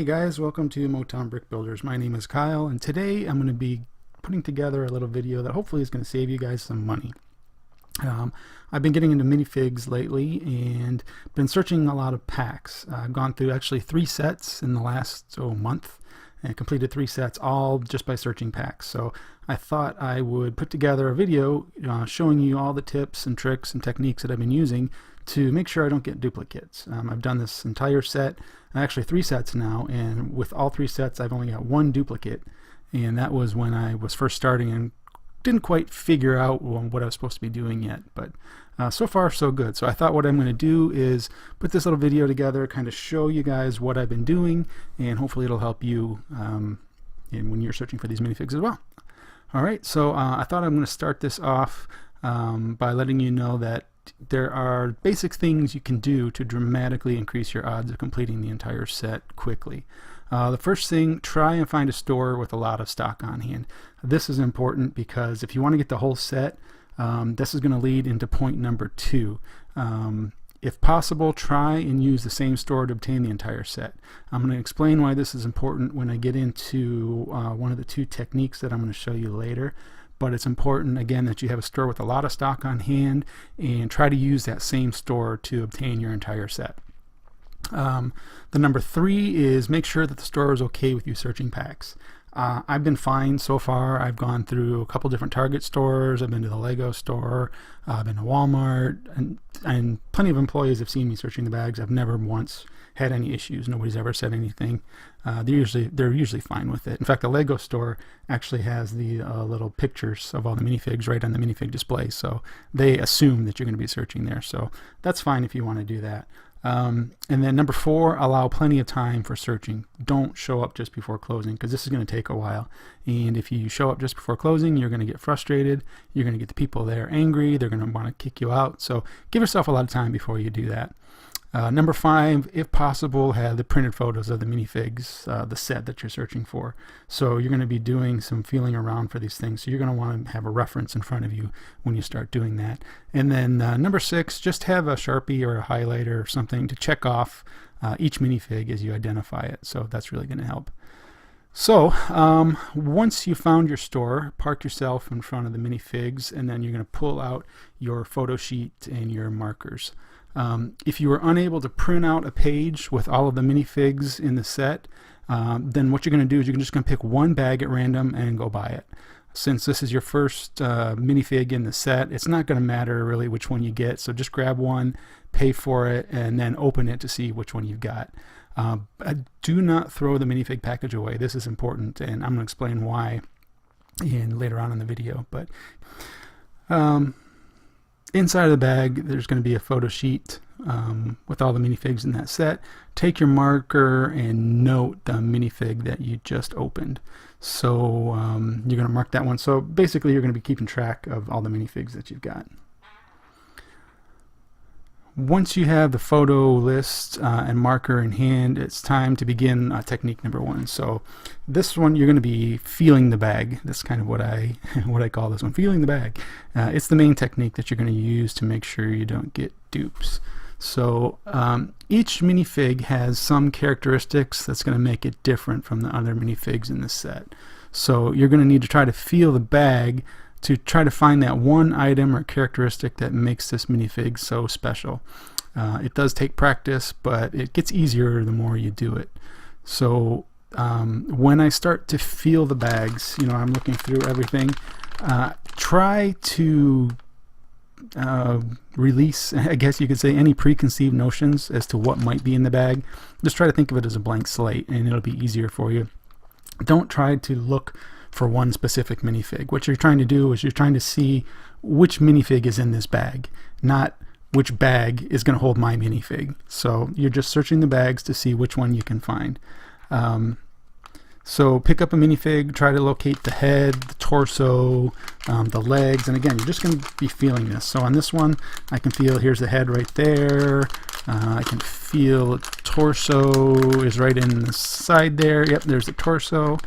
Hey guys, welcome to Motown Brick Builders. My name is Kyle, and today I'm going to be putting together a little video that hopefully is going to save you guys some money. I've been getting into minifigs lately and been searching a lot of packs. I've gone through actually 3 sets in the last month and completed 3 sets all just by searching packs. So I thought I would put together a video showing you all the tips and tricks and techniques that I've been using to make sure I don't get duplicates. I've done this entire set, actually 3 sets now, and with all 3 sets I've only got 1 duplicate, and that was when I was first starting and didn't quite figure out what I was supposed to be doing yet, but so far so good. So I thought what I'm going to do is put this little video together, kind of show you guys what I've been doing, and hopefully it'll help you when you're searching for these minifigs as well. Alright, so I thought I'm going to start this off by letting you know that there are basic things you can do to dramatically increase your odds of completing the entire set quickly. The first thing, try and find a store with a lot of stock on hand. This is important because if you want to get the whole set, this is going to lead into point number 2. If possible, try and use the same store to obtain the entire set. I'm going to explain why this is important when I get into one of the 2 techniques that I'm going to show you later. But it's important, again, that you have a store with a lot of stock on hand and try to use that same store to obtain your entire set. The number 3 is make sure that the store is okay with you searching packs. I've been fine so far. I've gone through a couple different Target stores. I've been to the Lego store. I've been to Walmart, and plenty of employees have seen me searching the bags. I've never once had any issues. Nobody's ever said anything. They're usually fine with it. In fact, the Lego store actually has the little pictures of all the minifigs right on the minifig display, so they assume that you're going to be searching there. So that's fine if you want to do that. And then number 4, allow plenty of time for searching. Don't show up just before closing, because this is going to take a while, and if you show up just before closing, you're going to get frustrated, you're going to get the people there angry, they're going to want to kick you out. So give yourself a lot of time before you do that. Number 5, if possible, have the printed photos of the minifigs, the set that you're searching for. So you're going to be doing some feeling around for these things, so you're going to want to have a reference in front of you when you start doing that. And then number 6, just have a Sharpie or a highlighter or something to check off each minifig as you identify it. So that's really going to help. So once you found your store, park yourself in front of the minifigs, and then you're going to pull out your photo sheet and your markers. If you are unable to print out a page with all of the minifigs in the set, then what you're going to do is you're just going to pick one bag at random and go buy it. Since this is your first minifig in the set, it's not going to matter really which one you get, so just grab one, pay for it, and then open it to see which one you've got. Do not throw the minifig package away. This is important, and I'm going to explain why later on in the video. But inside of the bag, there's going to be a photo sheet with all the minifigs in that set. Take your marker and note the minifig that you just opened. So you're going to mark that one. So basically, you're going to be keeping track of all the minifigs that you've got. Once you have the photo list and marker in hand, it's time to begin technique number 1. So this one, you're going to be feeling the bag. That's kind of what I call this one, feeling the bag. It's the main technique that you're going to use to make sure you don't get dupes. So each minifig has some characteristics that's going to make it different from the other minifigs in the set. So you're going to need to try to feel the bag to try to find that one item or characteristic that makes this minifig so special. It does take practice, but it gets easier the more you do it. So when I start to feel the bags, I'm looking through everything, try to release, I guess you could say, any preconceived notions as to what might be in the bag. Just try to think of it as a blank slate, and it'll be easier for you. Don't try to look for one specific minifig. What you're trying to do is you're trying to see which minifig is in this bag, not which bag is going to hold my minifig. So you're just searching the bags to see which one you can find. So pick up a minifig, try to locate the head, the torso, the legs, and again, you're just going to be feeling this. So on this one, I can feel, here's the head right there. I can feel the torso is right in the side there. Yep, there's the torso.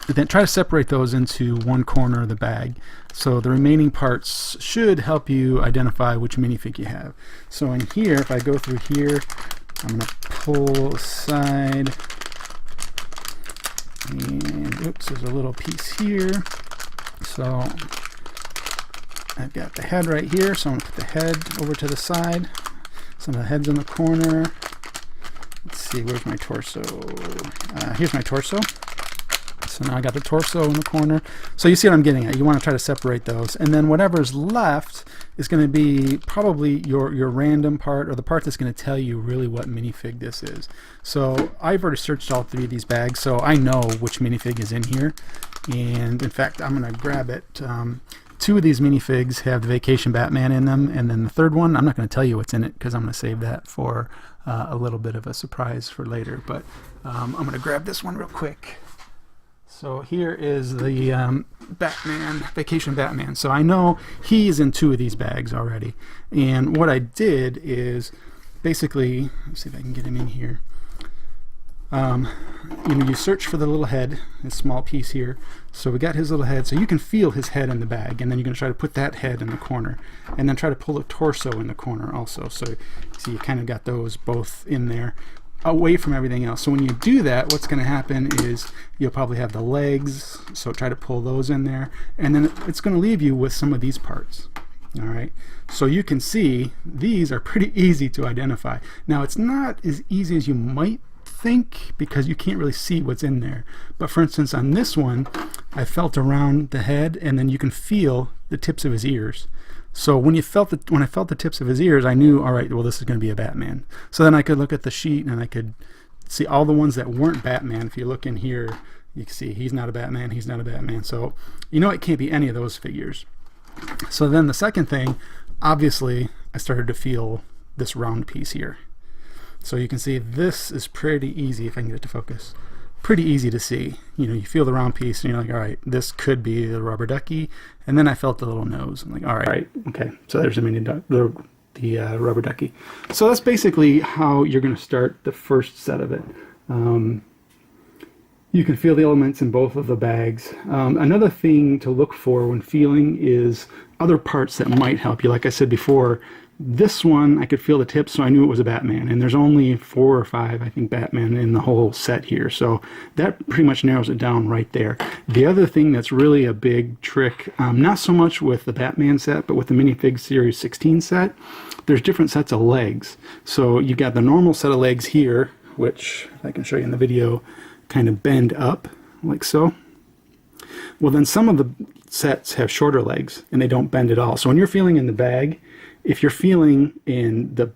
Then try to separate those into one corner of the bag. So the remaining parts should help you identify which minifig you have. So in here, if I go through here, I'm going to pull aside, and oops, there's a little piece here. So I've got the head right here, so I'm going to put the head over to the side. Some of the head's in the corner. Let's see, where's my torso? Here's my torso. So now I got the torso in the corner. So you see what I'm getting at. You want to try to separate those. And then whatever's left is going to be probably your random part, or the part that's going to tell you really what minifig this is. So I've already searched all 3 of these bags, so I know which minifig is in here. And in fact, I'm going to grab it. 2 of these minifigs have the Vacation Batman in them, and then the 3rd one, I'm not going to tell you what's in it because I'm going to save that for a little bit of a surprise for later. But I'm going to grab this one real quick. So here is the Batman, Vacation Batman. So I know he's in 2 of these bags already. And what I did is basically, let's see if I can get him in here. You know, you search for the little head, this small piece here. So we got his little head, so you can feel his head in the bag, and then you're going to try to put that head in the corner, and then try to pull the torso in the corner also. So you kind of got those both in there, away from everything else. So when you do that, what's going to happen is you'll probably have the legs, so try to pull those in there, and then it's going to leave you with some of these parts. All right, so you can see these are pretty easy to identify. Now it's not as easy as you might think because you can't really see what's in there, but for instance on this one I felt around the head, and then you can feel the tips of his ears. So when I felt the tips of his ears, I knew, all right, well, this is going to be a Batman. So then I could look at the sheet and I could see all the ones that weren't Batman. If you look in here, you can see he's not a Batman, he's not a Batman. So you know it can't be any of those figures. So then the second thing, obviously I started to feel this round piece here. So you can see this is pretty easy, if I can get it to focus. Pretty easy to see. You know, you feel the round piece and you're like, all right, this could be the rubber ducky. And then I felt the little nose. I'm like, all right, okay, so there's the rubber ducky. So that's basically how you're going to start the first set of it. You can feel the elements in both of the bags. Another thing to look for when feeling is other parts that might help you. Like I said before, this one I could feel the tips, so I knew it was a Batman, and there's only 4 or 5 I think Batman in the whole set here, so that pretty much narrows it down right there. The other thing that's really a big trick, not so much with the Batman set, but with the Minifig Series 16 set, there's different sets of legs. So you got the normal set of legs here, which if I can show you in the video, kind of bend up like so. Well, then some of the sets have shorter legs and they don't bend at all. So when you're feeling in the bag, if you're feeling and the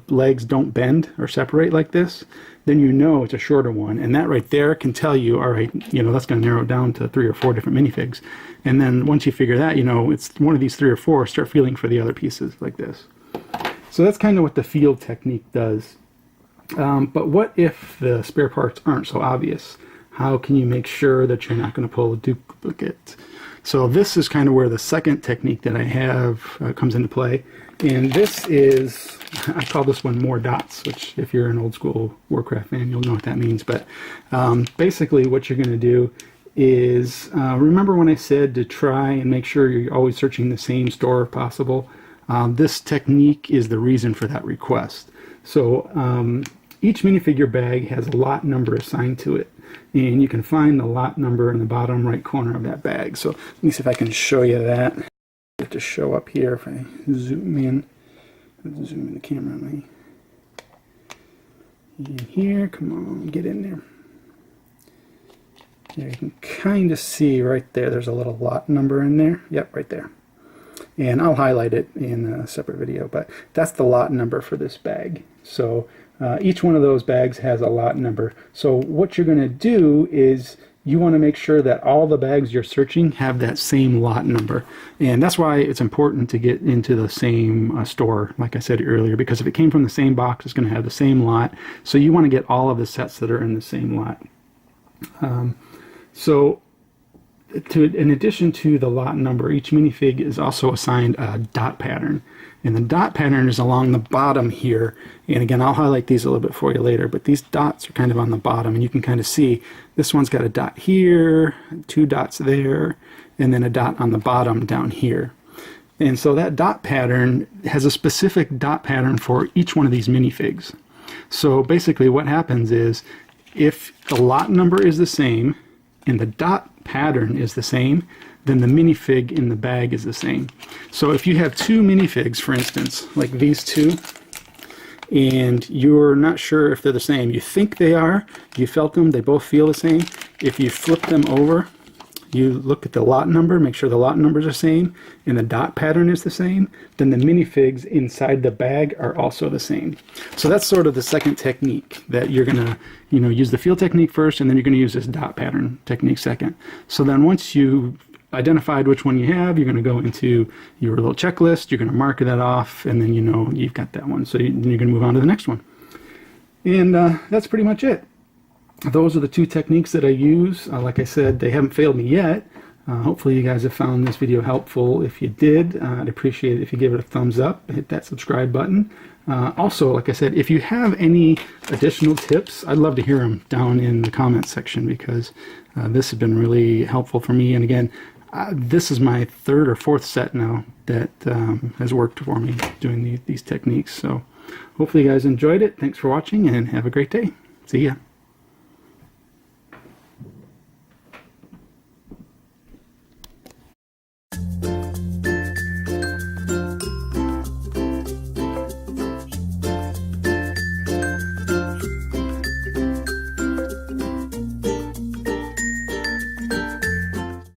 legs don't bend or separate like this, then you know it's a shorter one. And that right there can tell you, all right, you know, that's going to narrow it down to 3 or 4 different minifigs. And then once you figure that, you know, it's one of these 3 or 4, start feeling for the other pieces like this. So that's kind of what the feel technique does. But what if the spare parts aren't so obvious? How can you make sure that you're not going to pull a duplicate? So this is kind of where the second technique that I have comes into play. And this is, I call this one more dots, which if you're an old school Warcraft fan, you'll know what that means. But basically what you're going to do is, remember when I said to try and make sure you're always searching the same store if possible? This technique is the reason for that request. So each minifigure bag has a lot number assigned to it. And you can find the lot number in the bottom right corner of that bag. So let me see if I can show you that. I have to show up here if I zoom in. Zoom in the camera on me. In here, come on, get in there. There, you can kind of see right there, there's a little lot number in there. Yep, right there. And I'll highlight it in a separate video, but that's the lot number for this bag. So each one of those bags has a lot number. So what you're going to do is you want to make sure that all the bags you're searching have that same lot number. And that's why it's important to get into the same store, like I said earlier, because if it came from the same box, it's going to have the same lot. So you want to get all of the sets that are in the same lot. In addition to the lot number, each minifig is also assigned a dot pattern. And the dot pattern is along the bottom here. And again, I'll highlight these a little bit for you later, but these dots are kind of on the bottom, and you can kind of see this one's got a dot here, 2 dots there, and then a dot on the bottom down here. And so that dot pattern has a specific dot pattern for each one of these minifigs. So basically what happens is if the lot number is the same and the dot pattern is the same, then the minifig in the bag is the same. So if you have two minifigs, for instance, like these two, and you're not sure if they're the same, you think they are, you felt them, they both feel the same. If you flip them over, you look at the lot number, make sure the lot numbers are the same, and the dot pattern is the same, then the minifigs inside the bag are also the same. So that's sort of the second technique, that you're gonna, use the feel technique first, and then you're gonna use this dot pattern technique second. So then once you identified which one you have, you're gonna go into your little checklist, you're gonna mark that off, and then you've got that one. So then you're gonna move on to the next one. And that's pretty much it. Those are the two techniques that I use. Like I said, they haven't failed me yet. Hopefully you guys have found this video helpful. If you did, I'd appreciate it if you give it a thumbs up, hit that subscribe button. Also, like I said, if you have any additional tips, I'd love to hear them down in the comments section, because this has been really helpful for me. And again, this is my third or fourth set now that has worked for me doing these techniques. So hopefully you guys enjoyed it. Thanks for watching and have a great day. See ya.